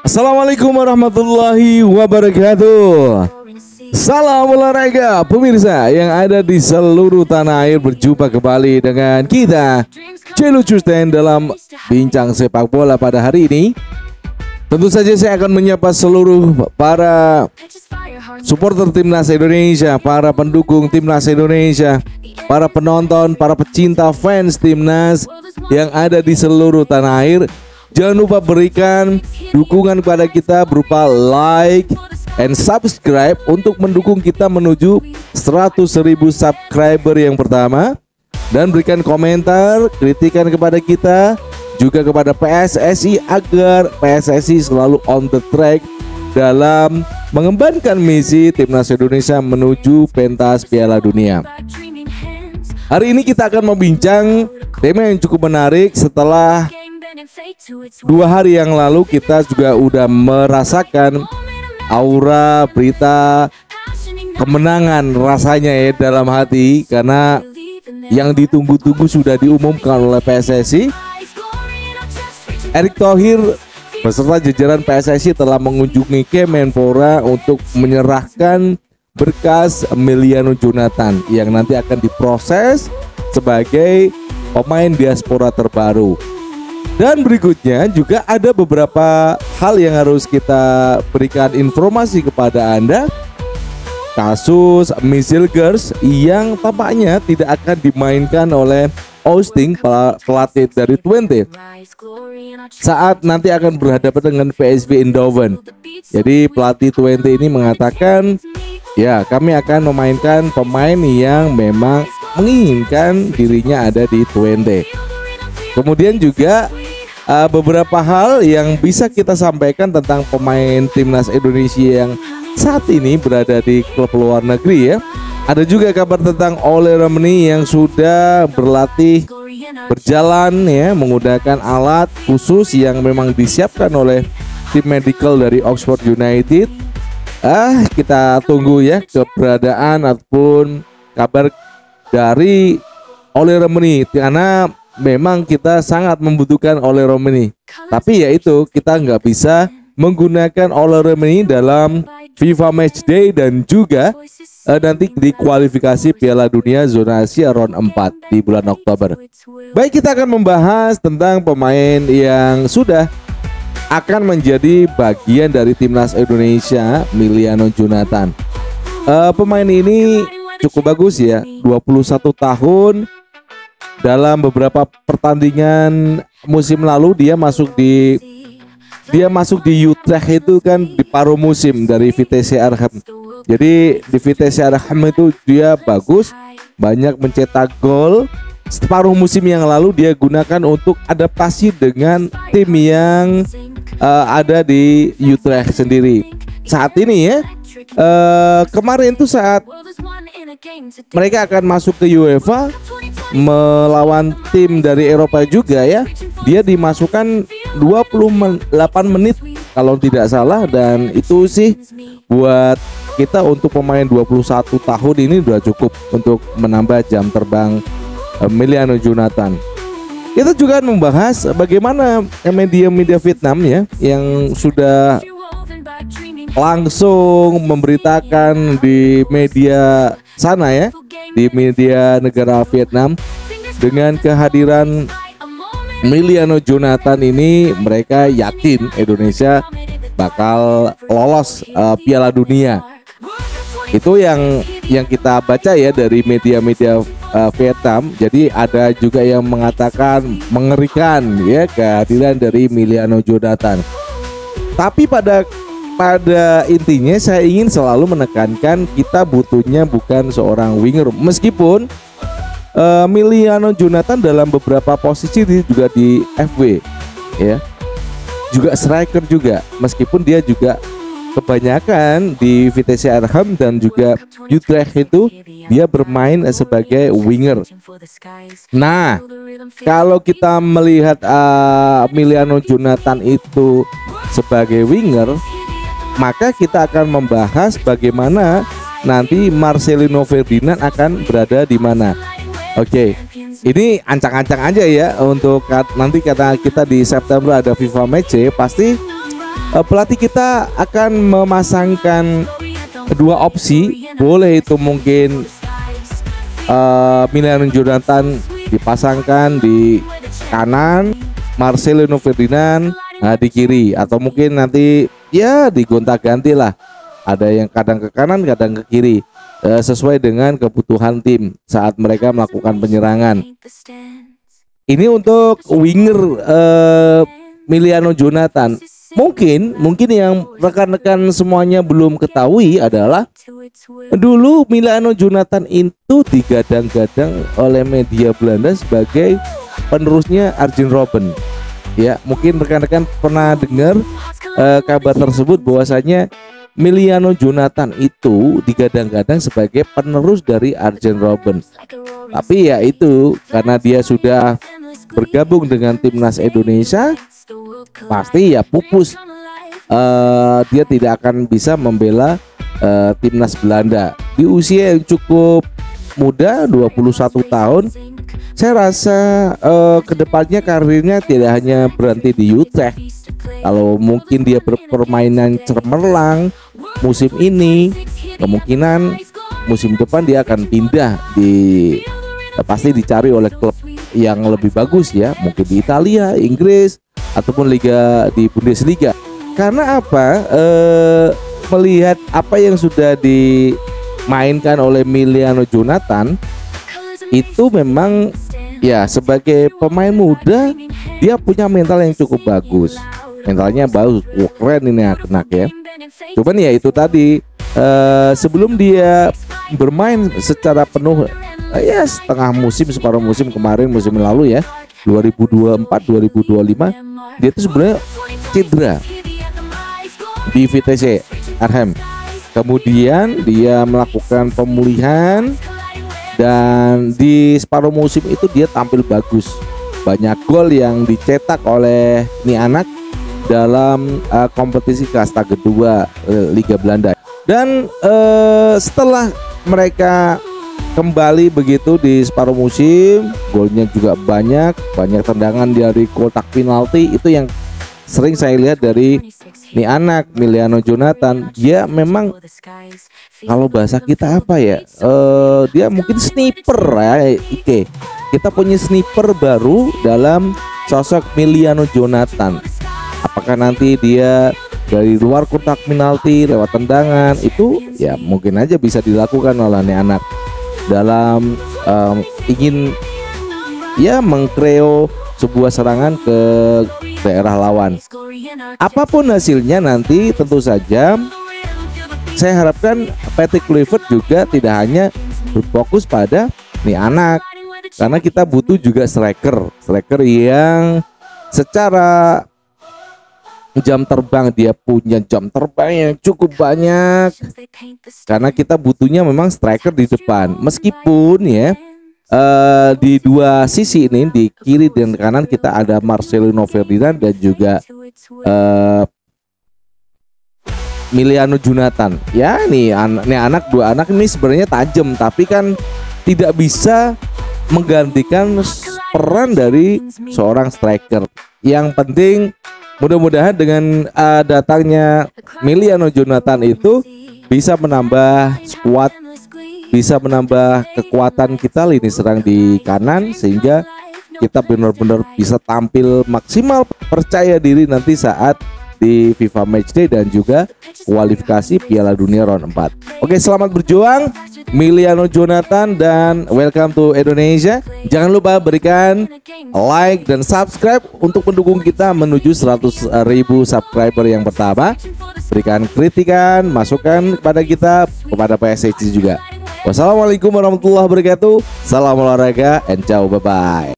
Assalamualaikum warahmatullahi wabarakatuh. Salam olahraga pemirsa yang ada di seluruh tanah air, berjumpa kembali dengan kita Celucusten dalam bincang sepak bola pada hari ini. Tentu saja saya akan menyapa seluruh para supporter timnas Indonesia, para pendukung timnas Indonesia, para penonton, para pecinta fans timnas yang ada di seluruh tanah air. Jangan lupa berikan dukungan kepada kita berupa like and subscribe untuk mendukung kita menuju 100.000 subscriber yang pertama. Dan berikan komentar, kritikan kepada kita, juga kepada PSSI agar PSSI selalu on the track dalam mengembangkan misi timnas Indonesia menuju pentas Piala Dunia. Hari ini kita akan membincang tema yang cukup menarik. Setelah 2 hari yang lalu kita juga udah merasakan aura berita kemenangan rasanya ya dalam hati, karena yang ditunggu-tunggu sudah diumumkan oleh PSSI. Erick Thohir beserta jajaran PSSI telah mengunjungi Kemenpora untuk menyerahkan berkas Emiliano Jonathan yang nanti akan diproses sebagai pemain diaspora terbaru. Dan berikutnya juga ada beberapa hal yang harus kita berikan informasi kepada Anda. Kasus Misil Girls yang tampaknya tidak akan dimainkan oleh Austin, pelatih dari Twente, saat nanti akan berhadapan dengan PSV Eindhoven. Jadi pelatih Twente ini mengatakan, ya kami akan memainkan pemain yang memang menginginkan dirinya ada di Twente. Kemudian juga beberapa hal yang bisa kita sampaikan tentang pemain timnas Indonesia yang saat ini berada di klub luar negeri ya. Ada juga kabar tentang Ole Romani yang sudah berlatih berjalan ya, menggunakan alat khusus yang memang disiapkan oleh tim medical dari Oxford United. Kita tunggu ya keberadaan ataupun kabar dari Ole Romani, karena memang kita sangat membutuhkan Ole Romani. Tapi ya itu, kita nggak bisa menggunakan Ole Romani dalam FIFA Matchday dan juga nanti di kualifikasi Piala Dunia zona Asia round 4 di bulan Oktober. Baik, kita akan membahas tentang pemain yang sudah akan menjadi bagian dari timnas Indonesia, Emiliano Jonathan. Pemain ini cukup bagus ya, 21 tahun. Dalam beberapa pertandingan musim lalu dia masuk di Utrecht itu kan di paruh musim dari Vitesse Arnhem. Jadi di Vitesse Arnhem itu dia bagus, banyak mencetak gol. Separuh musim yang lalu dia gunakan untuk adaptasi dengan tim yang ada di Utrecht sendiri. Saat ini ya, kemarin tuh saat mereka akan masuk ke UEFA melawan tim dari Eropa juga ya, dia dimasukkan 28 menit kalau tidak salah, dan itu sih buat kita untuk pemain 21 tahun ini udah cukup untuk menambah jam terbang Emiliano Jonathan. Kita juga membahas bagaimana media-media Vietnam ya yang sudah langsung memberitakan di media sana ya, di media negara Vietnam, dengan kehadiran Emiliano Jonathan ini mereka yakin Indonesia bakal lolos Piala Dunia. Itu yang kita baca ya dari media-media Vietnam. Jadi ada juga yang mengatakan mengerikan ya kehadiran dari Emiliano Jonathan. Tapi pada intinya saya ingin selalu menekankan kita butuhnya bukan seorang winger. Meskipun Emiliano Jonathan dalam beberapa posisi juga di FW ya, juga striker juga, meskipun dia juga kebanyakan di Vitesse Arnhem dan juga Utrecht itu dia bermain sebagai winger. Nah, kalau kita melihat Emiliano Jonathan itu sebagai winger, maka kita akan membahas bagaimana nanti Marcelino Ferdinand akan berada di mana. Oke, ini ancang-ancang aja ya untuk nanti kata kita di September ada FIFA Match, pasti pelatih kita akan memasangkan dua opsi. Boleh itu mungkin Emiliano Jonathan dipasangkan di kanan, Marcelino Ferdinand di kiri, atau mungkin nanti ya digonta-ganti lah. Ada yang kadang ke kanan, kadang ke kiri, sesuai dengan kebutuhan tim saat mereka melakukan penyerangan. Ini untuk winger Emiliano Jonathan. Mungkin yang rekan-rekan semuanya belum ketahui adalah dulu Emiliano Jonathan itu digadang-gadang oleh media Belanda sebagai penerusnya Arjen Robben. Ya, mungkin rekan-rekan pernah dengar kabar tersebut bahwasanya Emiliano Jonathan itu digadang-gadang sebagai penerus dari Arjen Robben. Tapi ya itu, karena dia sudah bergabung dengan timnas Indonesia, pasti ya pupus. Dia tidak akan bisa membela timnas Belanda di usia yang cukup muda, 21 tahun. Saya rasa kedepannya karirnya tidak hanya berhenti di Utrecht. Kalau mungkin dia berpermainan cemerlang musim ini, kemungkinan musim depan dia akan pindah pasti dicari oleh klub yang lebih bagus ya, mungkin di Italia, Inggris, ataupun liga di Bundesliga. Karena apa? Melihat apa yang sudah dimainkan oleh Emiliano Jonathan, itu memang ya sebagai pemain muda dia punya mental yang cukup bagus. Mentalnya bagus, keren ini anak ya. Cuman ya itu tadi, sebelum dia bermain secara penuh ya setengah musim, separuh musim kemarin, musim lalu ya, 2024-2025, dia itu sebenarnya cedera di VTC Arnhem. Kemudian dia melakukan pemulihan dan di separuh musim itu dia tampil bagus. Banyak gol yang dicetak oleh ini anak dalam kompetisi kasta kedua Liga Belanda. Dan setelah mereka kembali begitu di separuh musim, golnya juga banyak tendangan dari kotak penalti. Itu yang sering saya lihat dari nih anak Emiliano Jonathan. Dia memang kalau bahasa kita apa ya, dia mungkin sniper ya. Kita punya sniper baru dalam sosok Emiliano Jonathan. Apakah nanti dia dari luar kotak penalti lewat tendangan, itu ya mungkin aja bisa dilakukan oleh nih anak dalam ingin ya mengkreo sebuah serangan ke daerah lawan. Apapun hasilnya nanti, tentu saja saya harapkan Patrick Kluivert juga tidak hanya berfokus pada nih anak, karena kita butuh juga striker yang secara jam terbang, dia punya jam terbang yang cukup banyak, karena kita butuhnya memang striker di depan. Meskipun ya di dua sisi ini, di kiri dan kanan, kita ada Marcelino Ferdinand dan juga Emiliano Jonathan. Ya nih dua anak ini sebenarnya tajam, tapi kan tidak bisa menggantikan peran dari seorang striker. Yang penting mudah-mudahan dengan datangnya Emiliano Jonathan itu bisa menambah squad, bisa menambah kekuatan kita lini serang di kanan, sehingga kita benar-benar bisa tampil maksimal, percaya diri nanti saat di FIFA Matchday dan juga kualifikasi Piala Dunia round 4. Oke, selamat berjuang Emiliano Jonathan dan welcome to Indonesia. Jangan lupa berikan like dan subscribe untuk mendukung kita menuju 100.000 subscriber yang pertama. Berikan kritikan, masukan kepada kita, kepada PSSI juga. Wassalamualaikum warahmatullahi wabarakatuh. Salam olahraga and ciao, bye bye.